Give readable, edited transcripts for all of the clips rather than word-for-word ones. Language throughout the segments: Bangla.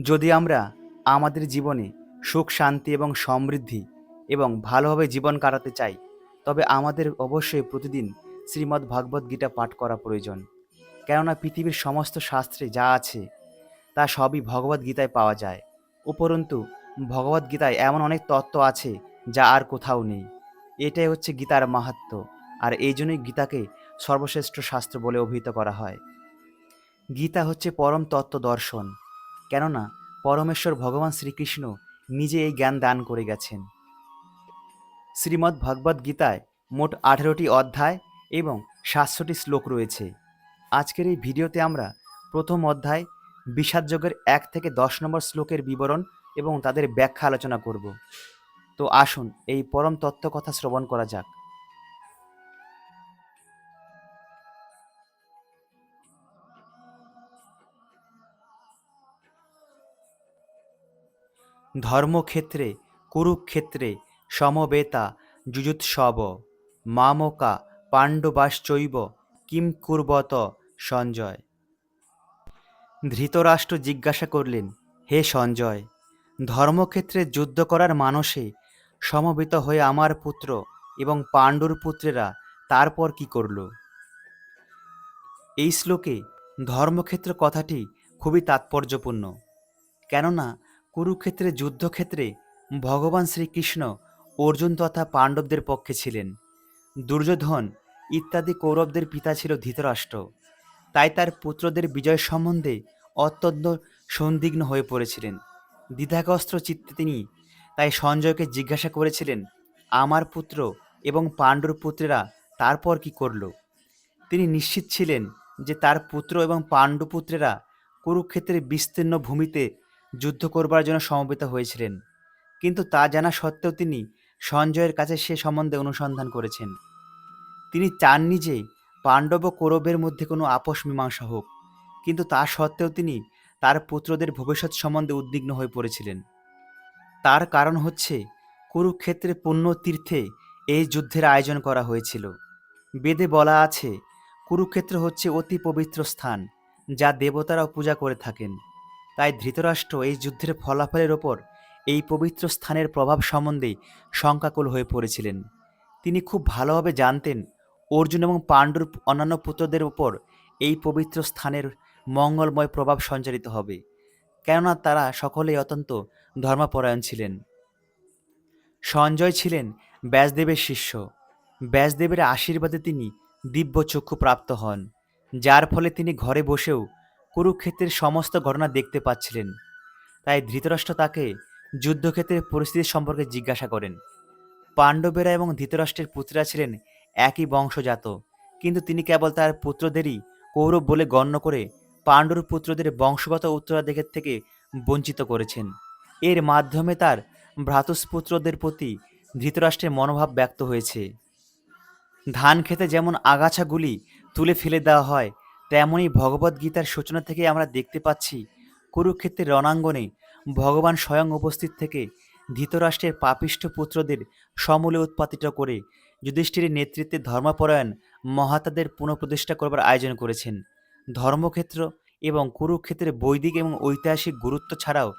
যদি আমরা আমাদের জীবনে সুখ শান্তি এবং সমৃদ্ধি এবং ভালোভাবে জীবন কাটাতে চাই, তবে আমাদের অবশ্যই প্রতিদিন শ্রীমদ্ ভাগবত গীতা পাঠ করা প্রয়োজন। কেননা পৃথিবীর সমস্ত শাস্ত্রে যা আছে তা সবই ভগবদ্ গীতায় পাওয়া যায়। উপরন্তু ভগবদ্ গীতায় এমন অনেক তত্ত্ব আছে যা আর কোথাও নেই। এটাই হচ্ছে গীতার মাহাত্ম্য, আর এই জন্যই গীতাকে সর্বশ্রেষ্ঠ শাস্ত্র বলে অভিহিত করা হয়। গীতা হচ্ছে পরম তত্ত্ব দর্শন, কেননা পরমেশ্বর ভগবান শ্রীকৃষ্ণ নিজে এই জ্ঞান দান করে গেছেন। শ্রীমদ্ ভগবদ্ গীতায় মোট 18টি অধ্যায় এবং 700টি শ্লোক রয়েছে। আজকের এই ভিডিওতে আমরা প্রথম অধ্যায় বিষাদযোগের 1 থেকে 10 নম্বর শ্লোকের বিবরণ এবং তাদের ব্যাখ্যা আলোচনা করব। তো আসুন এই পরম তত্ত্ব কথা শ্রবণ করা যাক। ধর্মক্ষেত্রে কুরুক্ষেত্রে সমবেতা যুযুৎসব মামকা পাণ্ডবাশ্চৈব কিম কুর্বত সঞ্জয়। ধৃতরাষ্ট্র জিজ্ঞাসা করলেন, হে সঞ্জয়, ধর্মক্ষেত্রে যুদ্ধ করার মানসে সমবেত হয়ে আমার পুত্র এবং পাণ্ডুর পুত্রেরা তারপর কি করল? এই শ্লোকে ধর্মক্ষেত্র কথাটি খুবই তাৎপর্যপূর্ণ, কেননা কুরুক্ষেত্রের যুদ্ধক্ষেত্রে ভগবান শ্রীকৃষ্ণ অর্জুন তথা পাণ্ডবদের পক্ষে ছিলেন। দুর্যোধন ইত্যাদি কৌরবদের পিতা ছিল ধৃতরাষ্ট্র, তাই তার পুত্রদের বিজয় সম্বন্ধে অত্যন্ত সন্দিগ্ধ হয়ে পড়েছিলেন। দ্বিধাগ্রস্ত চিত্তে তিনি তাই সঞ্জয়কে জিজ্ঞাসা করেছিলেন, আমার পুত্র এবং পাণ্ডুর পুত্রেরা তারপর কি করল? তিনি নিশ্চিত ছিলেন যে তার পুত্র এবং পাণ্ডুপুত্রেরা কুরুক্ষেত্রের বিস্তীর্ণ ভূমিতে যুদ্ধ করবার জন্য সমবেত হয়েছিলেন, কিন্তু তা জানা সত্ত্বেও তিনি সঞ্জয়ের কাছে সে সম্বন্ধে অনুসন্ধান করেছেন। তিনি চাননি যে পাণ্ডব ও কৌরবের মধ্যে কোনো আপোষ মীমাংসা হোক, কিন্তু তা সত্ত্বেও তিনি তার পুত্রদের ভবিষ্যৎ সম্বন্ধে উদ্বিগ্ন হয়ে পড়েছিলেন। তার কারণ হচ্ছে কুরুক্ষেত্রে পুণ্য তীর্থে এই যুদ্ধের আয়োজন করা হয়েছিল। বেদে বলা আছে, কুরুক্ষেত্র হচ্ছে অতি পবিত্র স্থান, যা দেবতারাও পূজা করে থাকেন। তাই ধৃতরাষ্ট্র এই যুদ্ধের ফলাফলের ওপর এই পবিত্র স্থানের প্রভাব সম্বন্ধে শঙ্কাকুল হয়ে পড়েছিলেন। তিনি খুব ভালোভাবে জানতেন অর্জুন এবং পাণ্ডুর অন্যান্য পুত্রদের উপর এই পবিত্র স্থানের মঙ্গলময় প্রভাব সঞ্চারিত হবে, কেননা তারা সকলেই অত্যন্ত ধর্মপরায়ণ ছিলেন। সঞ্জয় ছিলেন ব্যাসদেবের শিষ্য। ব্যাসদেবের আশীর্বাদে তিনি দিব্য চক্ষু প্রাপ্ত হন, যার ফলে তিনি ঘরে বসেও কুরুক্ষেত্রের সমস্ত ঘটনা দেখতে পাচ্ছিলেন। তাই ধৃতরাষ্ট্র তাকে যুদ্ধক্ষেত্রের পরিস্থিতি সম্পর্কে জিজ্ঞাসা করেন। পাণ্ডবেরা এবং ধৃতরাষ্ট্রের পুত্ররা ছিলেন একই বংশজাত, কিন্তু তিনি কেবল তার পুত্রদেরই কৌরব বলে গণ্য করে পাণ্ডুর পুত্রদের বংশগত উত্তরাধিকার থেকে বঞ্চিত করেছেন। এর মাধ্যমে তার ভ্রাতুষ্পুত্রদের প্রতি ধৃতরাষ্ট্রের মনোভাব ব্যক্ত হয়েছে। ধান খেতে যেমন আগাছাগুলি তুলে ফেলে দেওয়া হয়, তেমনই ভগবদ্গীতার সূচনা থেকে আমরা দেখতে পাচ্ছি কুরুক্ষেত্রের রণাঙ্গনে ভগবান স্বয়ং উপস্থিত থেকে ধৃতরাষ্ট্রের পাপিষ্ঠ পুত্রদের সমূলে উৎপাতিত করে যুধিষ্ঠিরের নেতৃত্বে ধর্মপরায়ণ মহাতাদের পুনঃপ্রতিষ্ঠা করবার আয়োজন করেছেন। ধর্মক্ষেত্র এবং কুরুক্ষেত্রের বৈদিক এবং ঐতিহাসিক গুরুত্ব ছাড়াও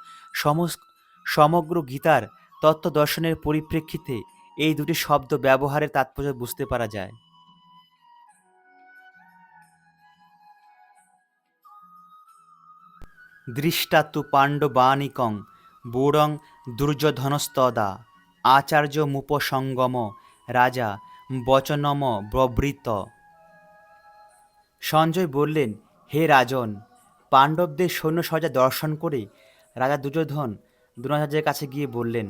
সমগ্র গীতার তত্ত্ব দর্শনের পরিপ্রেক্ষিতে এই দুটি শব্দ ব্যবহারের তাৎপর্য বুঝতে পারা যায়। দৃষ্টাতু পাণ্ডবানিকং বূঢ়ং দুর্যোধনস্তদা আচার্য মুপসঙ্গম রাজা বচনম ব্রবৃত। সঞ্জয় বললেন, হে রাজন, পাণ্ডবদের সৈন্যসজ্জা দর্শন করে রাজা দুর্যোধন দ্রোণাচার্যের কাছে গিয়ে বললেন,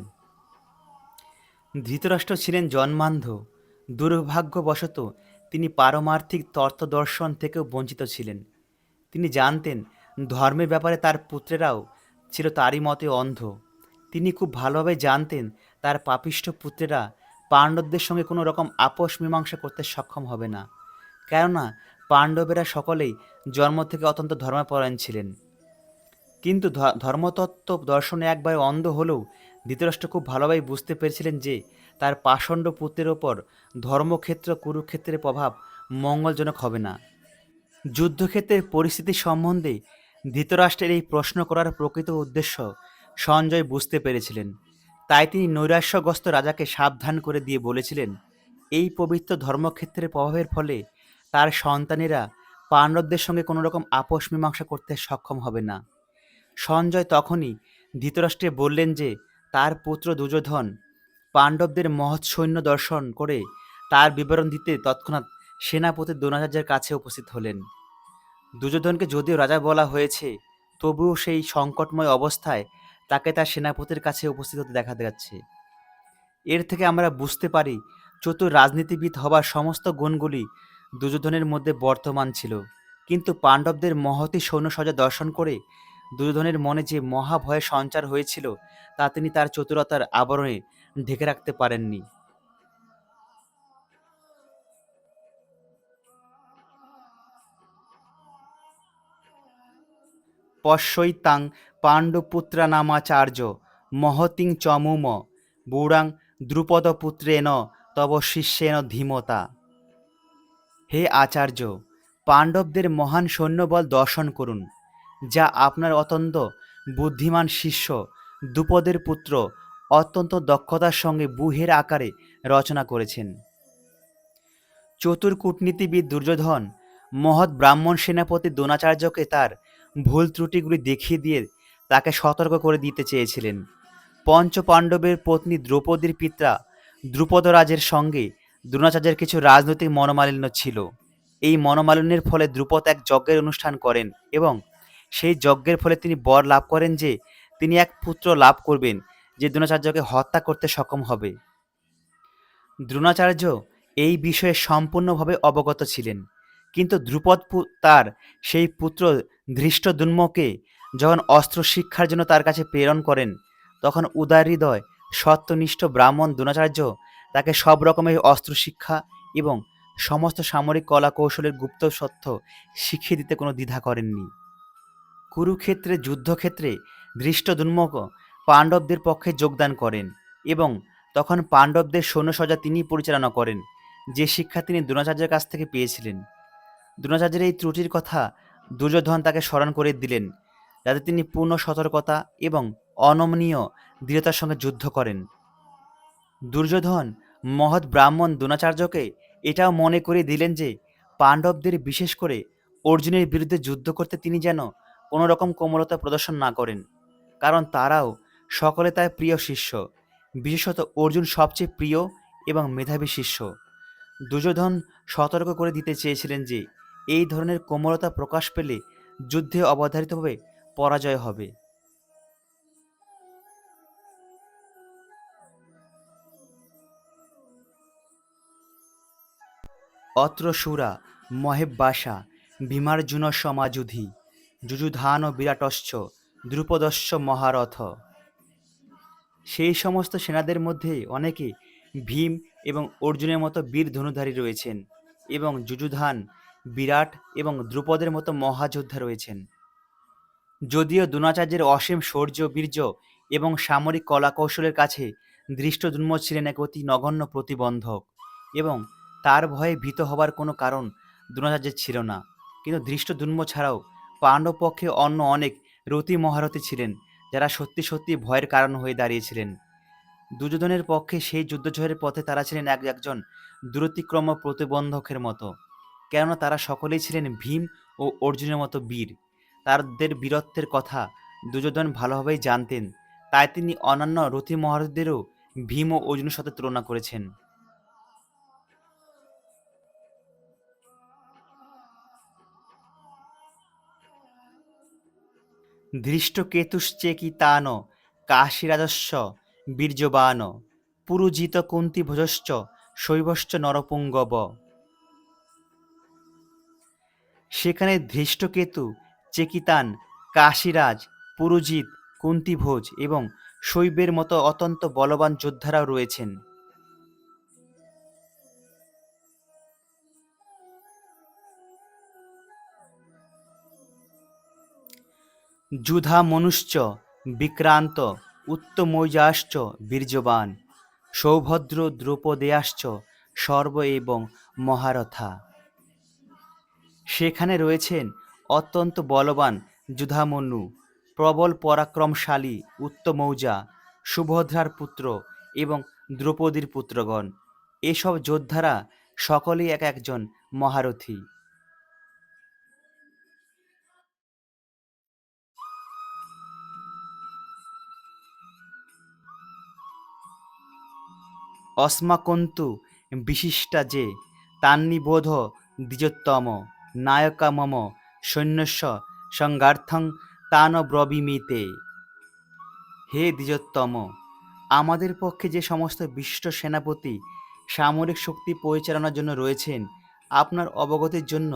ধৃতরাষ্ট্র ছিলেন জন্মান্ধ। দুর্ভাগ্যবশত তিনি পারমার্থিক তত্ত্বদর্শন থেকেও বঞ্চিত ছিলেন। তিনি জানতেন ধর্মের ব্যাপারে তার পুত্রেরাও ছিল তারই মতে অন্ধ। তিনি খুব ভালোভাবে জানতেন তার পাপিষ্ঠ পুত্রেরা পাণ্ডবদের সঙ্গে কোনো রকম আপোষ মীমাংসা করতে সক্ষম হবে না, কেননা পাণ্ডবেরা সকলেই জন্ম থেকে অত্যন্ত ধর্মপরায়ণ ছিলেন। কিন্তু ধর্মতত্ত্ব দর্শনে একবার অন্ধ হলেও ধৃতরাষ্ট্র খুব ভালোভাবে বুঝতে পেরেছিলেন যে তার পাষণ্ড পুত্রের ওপর ধর্মক্ষেত্র কুরুক্ষেত্রের প্রভাব মঙ্গলজনক হবে না। যুদ্ধক্ষেত্রের পরিস্থিতি সম্বন্ধে ধৃতরাষ্ট্রের এই প্রশ্ন করার প্রকৃত উদ্দেশ্য সঞ্জয় বুঝতে পেরেছিলেন। তাই তিনি নৈরাশ্যগ্রস্ত রাজাকে সাবধান করে দিয়ে বলেছিলেন, এই পবিত্র ধর্মক্ষেত্রের প্রভাবের ফলে তার সন্তানেরা পাণ্ডবদের সঙ্গে কোনো রকম আপোষ মীমাংসা করতে সক্ষম হবে না। সঞ্জয় তখনই ধৃতরাষ্ট্রে বললেন যে তার পুত্র দুর্যোধন পাণ্ডবদের মহৎ সৈন্য দর্শন করে তার বিবরণ দিতে তৎক্ষণাৎ সেনাপতি দ্রোণাচার্যের কাছে উপস্থিত হলেন। দুর্যোধনকে যদিও রাজা বলা হয়েছে, তবুও সেই সংকটময় অবস্থায় তাকে তার সেনাপতির কাছে উপস্থিত হতে দেখা যাচ্ছে। এর থেকে আমরা বুঝতে পারি চতুর রাজনীতিবিদ হবার সমস্ত গুণগুলি দুর্যোধনের মধ্যে বর্তমান ছিল। কিন্তু পাণ্ডবদের মহতী সৈন্যসজ্জা দর্শন করে দুর্যোধনের মনে যে মহাভয়ের সঞ্চার হয়েছিল তা তিনি তার চতুরতার আবরণে ঢেকে রাখতে পারেননি। পশ্যৈতাং পাণ্ডুপুত্রানামাচার্য মহতিং চমুম বুড়াং দ্রুপদপুত্রেণ তব শিষ্যেন ধীমতা। হে আচার্য, পাণ্ডবদের মহান সৈন্যবল দর্শন করুন, যা আপনার অত্যন্ত বুদ্ধিমান শিষ্য দ্রুপদের পুত্র অত্যন্ত দক্ষতার সঙ্গে ব্যূহের আকারে রচনা করেছেন। চতুর কূটনীতিবিদ দুর্যোধন মহৎ ব্রাহ্মণ সেনাপতি দ্রোণাচার্যকে তার ভুল ত্রুটিগুলি দেখিয়ে দিয়ে তাকে সতর্ক করে দিতে চেয়েছিলেন। পঞ্চপাণ্ডবের পত্নী দ্রৌপদীর পিতা দ্রুপদরাজের সঙ্গে দ্রোণাচার্যের কিছু রাজনৈতিক মনোমালিন্য ছিল। এই মনোমালিন্যের ফলে দ্রুপদ এক যজ্ঞের অনুষ্ঠান করেন এবং সেই যজ্ঞের ফলে তিনি বর লাভ করেন যে তিনি এক পুত্র লাভ করবেন যে দ্রোণাচার্যকে হত্যা করতে সক্ষম হবে। দ্রোণাচার্য এই বিষয়ে সম্পূর্ণভাবে অবগত ছিলেন, কিন্তু দ্রুপদ তার সেই পুত্র ধৃষ্টদ্যুম্নকে যখন অস্ত্র শিক্ষার জন্য তার কাছে প্রেরণ করেন, তখন উদার হৃদয় সত্যনিষ্ঠ ব্রাহ্মণ দ্রোণাচার্য তাকে সব রকমের অস্ত্র শিক্ষা এবং সমস্ত সামরিক কলা কৌশলের গুপ্ত সত্য শিখিয়ে দিতে কোনো দ্বিধা করেননি। কুরুক্ষেত্রে যুদ্ধক্ষেত্রে ধৃষ্টদ্যুম্ন পাণ্ডবদের পক্ষে যোগদান করেন এবং তখন পাণ্ডবদের সৈন্যসজ্জা তিনিই পরিচালনা করেন, যে শিক্ষা তিনি দ্রোণাচার্যের কাছ থেকে পেয়েছিলেন। দ্রোণাচার্যের এই ত্রুটির কথা দুর্যোধন তাকে স্মরণ করে দিলেন, যাতে তিনি পূর্ণ সতর্কতা এবং অনমনীয় দৃঢ়তার সঙ্গে যুদ্ধ করেন। দুর্যোধন মহৎ ব্রাহ্মণ দ্রোণাচার্যকে এটাও মনে করিয়ে দিলেন যে পাণ্ডবদের, বিশেষ করে অর্জুনের বিরুদ্ধে যুদ্ধ করতে তিনি যেন কোনো রকম কোমলতা প্রদর্শন না করেন, কারণ তারাও সকলে তার প্রিয় শিষ্য, বিশেষত অর্জুন সবচেয়ে প্রিয় এবং মেধাবী শিষ্য। দুর্যোধন সতর্ক করে দিতে চেয়েছিলেন যে এই ধরনের কোমলতা প্রকাশ পেলে যুদ্ধে অবধারিতভাবে পরাজয় হবে। অত্র সুরা মহেব্বাসা ভীমার্জুন সমাযুধি যুযুধান বিরাটশ্চ দ্রুপদস্য মহারথ। সেই সমস্ত সেনাদের মধ্যে অনেকে ভীম এবং অর্জুনের মতো বীর ধনুধারী রয়েছেন এবং যুযুধান, বিরাট এবং দ্রুপদের মতো মহাযোদ্ধা রয়েছেন। যদিও দ্রোণাচার্যের অসীম শৌর্য, বীর্য এবং সামরিক কলাকৌশলের কাছে ধৃষ্টদ্যুম্ন ছিলেন এক অতি নগণ্য প্রতিবন্ধক এবং তার ভয়ে ভীত হবার কোনো কারণ দ্রোণাচার্যের ছিল না, কিন্তু ধৃষ্টদ্যুম্ন ছাড়াও পাণ্ডব পক্ষে অন্য অনেক রতি মহারথী ছিলেন, যারা সত্যি সত্যি ভয়ের কারণ হয়ে দাঁড়িয়েছিলেন। দুর্যোধনের পক্ষে সেই যুদ্ধজয়ের পথে তারা ছিলেন একজন দূরতিক্রম প্রতিবন্ধকের মতো, কেননা তারা সকলেই ছিলেন ভীম ও অর্জুনের মতো বীর। তাদের বীরত্বের কথা দুর্যোধন ভালোভাবেই জানতেন, তাই তিনি অন্যান্য রথী মহারথীদেরও ভীম ও অর্জুনের সাথে তুলনা করেছেন। ধৃষ্টকেতুশ্চেকিতান কাশীরাজস্য বীর্যবান পুরুজিত কুন্তিভোজশ্চ শৈবশ্চ নরপুঙ্গব। সেখানে ধৃষ্টকেতু, চেকিতান, কাশীরাজ, পুরুজিত, কুন্তিভোজ এবং শৈবের মতো অত্যন্ত বলবান যোদ্ধারাও রয়েছেন। যুধা মনুশ্চ বিক্রান্ত উত্তমৌজাশ্চ বীর্যবান সৌভদ্র দ্রৌপদেয়াশ্চ সর্ব এবং মহারথা। সেখানে রয়েছেন অত্যন্ত বলবান যুধামন্যু, প্রবল পরাক্রমশালী উত্তমৌজা, সুভদ্রার পুত্র এবং দ্রৌপদীর পুত্রগণ, এসব যোদ্ধারা সকলেই এক একজন মহারথী। অস্মাকন্তু বিশিষ্টা যে তান্নিবোধ দ্বিজোত্তম নায়কা মম সৈন্যস্য সংগার্থং তান ব্রবীমিতে। হে দ্বিজোত্তম, আমাদের পক্ষে যে সমস্ত বিশিষ্ট সেনাপতি সামরিক শক্তি পরিচালনার জন্য রয়েছেন, আপনার অবগতির জন্য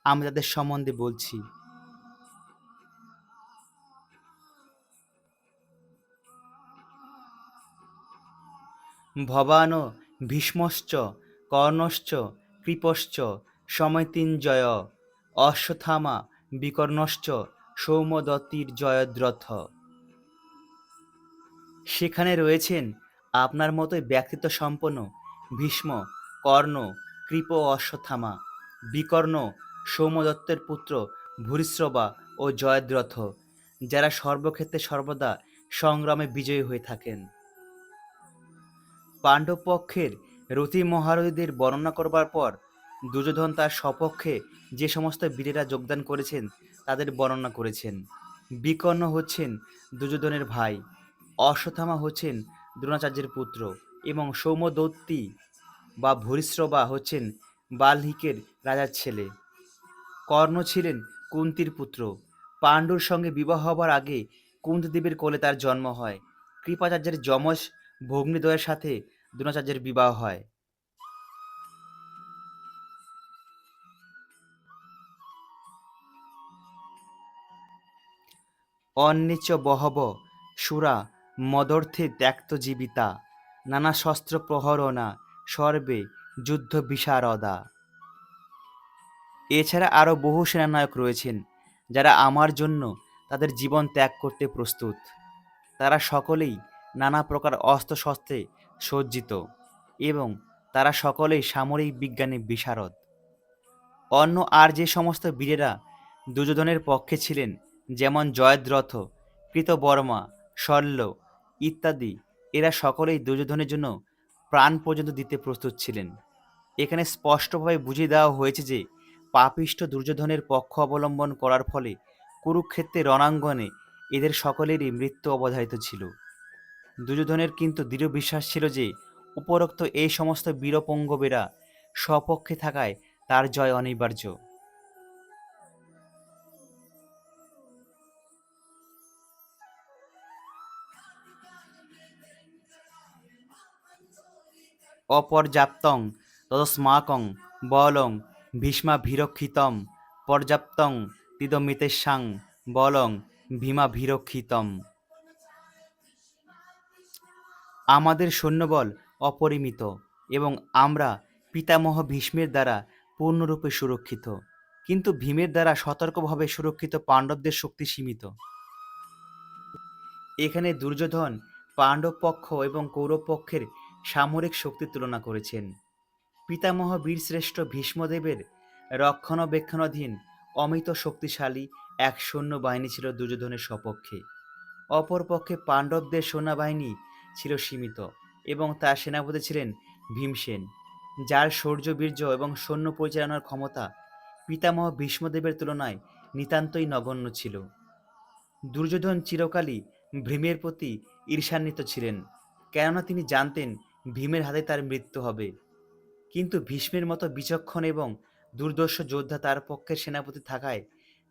আমি তাদের সম্বন্ধে বলছি। ভবান ভীষ্মশ্চ কর্ণশ্চ কৃপশ্চ সমৈতিঞ্জয় অশ্বত্থামা বিকর্ণশ্চ সৌমদত্তির জয়দ্রথ। সেখানে রয়েছেন আপনার মতোই ব্যক্তিত্ব সম্পন্ন ভীষ্ম, কর্ণ, কৃপ ও অশ্বত্থামা, বিকর্ণ, সৌমদত্তের পুত্র ভূরিশ্রবা ও জয়দ্রথ, যারা সর্বক্ষেত্রে সর্বদা সংগ্রামে বিজয়ী হয়ে থাকেন। পাণ্ডব পক্ষের রথী মহারথীদের বর্ণনা করবার পর দুর্যোধন তার সপক্ষে যে সমস্ত বীরেরা যোগদান করেছেন তাদের বর্ণনা করেছেন। বিকর্ণ হচ্ছেন দুর্যোধনের ভাই, অশ্বত্থামা হচ্ছেন দ্রোণাচার্যের পুত্র এবং সৌমদত্তি বা ভূরিশ্রবা হচ্ছেন বাল্মীকের রাজার ছেলে। কর্ণ ছিলেন কুন্তির পুত্র। পাণ্ডুর সঙ্গে বিবাহ হবার আগে কুন্তদেবীর কোলে তার জন্ম হয়। কৃপাচার্যের যমজ ভগ্নীদ্বয়ের সাথে দ্রোণাচার্যের বিবাহ হয়। অন্নিচ বহব সুরা মদর্থে ত্যক্ত জীবিতা নানা শস্ত্র প্রহরণা সর্বে যুদ্ধ বিশারদা। এছাড়া আরও বহু সেনানায়ক রয়েছেন যারা আমার জন্য তাদের জীবন ত্যাগ করতে প্রস্তুত। তারা সকলেই নানা প্রকার অস্ত্রশস্ত্রে সজ্জিত এবং তারা সকলেই সামরিক বিজ্ঞানে বিশারদ। অন্য আর যে সমস্ত বীরেরা দুর্যোধনের পক্ষে ছিলেন, যেমন জয়দ্রথ, কৃতবর্মা, শল্য ইত্যাদি, এরা সকলেই দুর্যোধনের জন্য প্রাণ পর্যন্ত দিতে প্রস্তুত ছিলেন। এখানে স্পষ্টভাবে বুঝিয়ে দেওয়া হয়েছে যে পাপিষ্ঠ দুর্যোধনের পক্ষ অবলম্বন করার ফলে কুরুক্ষেত্রের রণাঙ্গনে এদের সকলেরই মৃত্যু অবধারিত ছিল। দুর্যোধনের কিন্তু দৃঢ় বিশ্বাস ছিল যে উপরোক্ত এই সমস্ত বীরপঙ্গবেরা স্বপক্ষে থাকায় তার জয় অনিবার্য। অপর্যাপ্তং তদস্মাকং বলং ভীষ্মাভিরক্ষিতম পর্যাপ্তং তিদমিতেষাং বলং ভীমাভিরক্ষিতম। আমাদের সৈন্যবল অপরিমিত এবং আমরা পিতামহ ভীষ্মের দ্বারা পূর্ণরূপে সুরক্ষিত, কিন্তু ভীমের দ্বারা সতর্কভাবে সুরক্ষিত পাণ্ডবদের শক্তি সীমিত। এখানে দুর্যোধন পাণ্ডব পক্ষ এবং কৌরব পক্ষের সামরিক শক্তির তুলনা করেছেন। পিতামহ বীরশ্রেষ্ঠ ভীষ্মদেবের রক্ষণাবেক্ষণাধীন অমিত শক্তিশালী এক সৈন্যবাহিনী ছিল দুর্যোধনের সপক্ষে। অপরপক্ষে পাণ্ডবদের সৈন্যবাহিনী ছিল সীমিত এবং তার সেনাপতি ছিলেন ভীমসেন, যার শৌর্যবীর্য এবং সৈন্য পরিচালনার ক্ষমতা পিতামহ ভীষ্মদেবের তুলনায় নিতান্তই নগণ্য ছিল। দুর্যোধন চিরকালই ভীমের প্রতি ঈর্ষান্বিত ছিলেন, কেননা তিনি জানতেন ভীমের হাতে তার মৃত্যু হবে। কিন্তু ভীষ্মের মতো বিচক্ষণ এবং দুর্ধর্ষ যোদ্ধা তার পক্ষের সেনাপতি থাকায়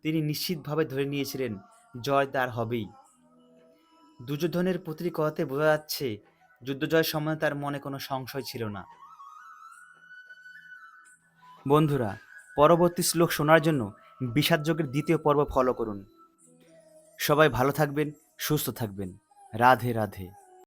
তিনি নিশ্চিতভাবে ধরে নিয়েছিলেন জয় তার হবেই। দুর্যোধনের প্রতিটি কথাতে বোঝা যাচ্ছে যুদ্ধজয় সম্বন্ধে তার মনে কোনো সংশয় ছিল না। বন্ধুরা, পরবর্তী শ্লোক শোনার জন্য বিষাদযোগের দ্বিতীয় পর্ব ফলো করুন। সবাই ভালো থাকবেন, সুস্থ থাকবেন। রাধে রাধে।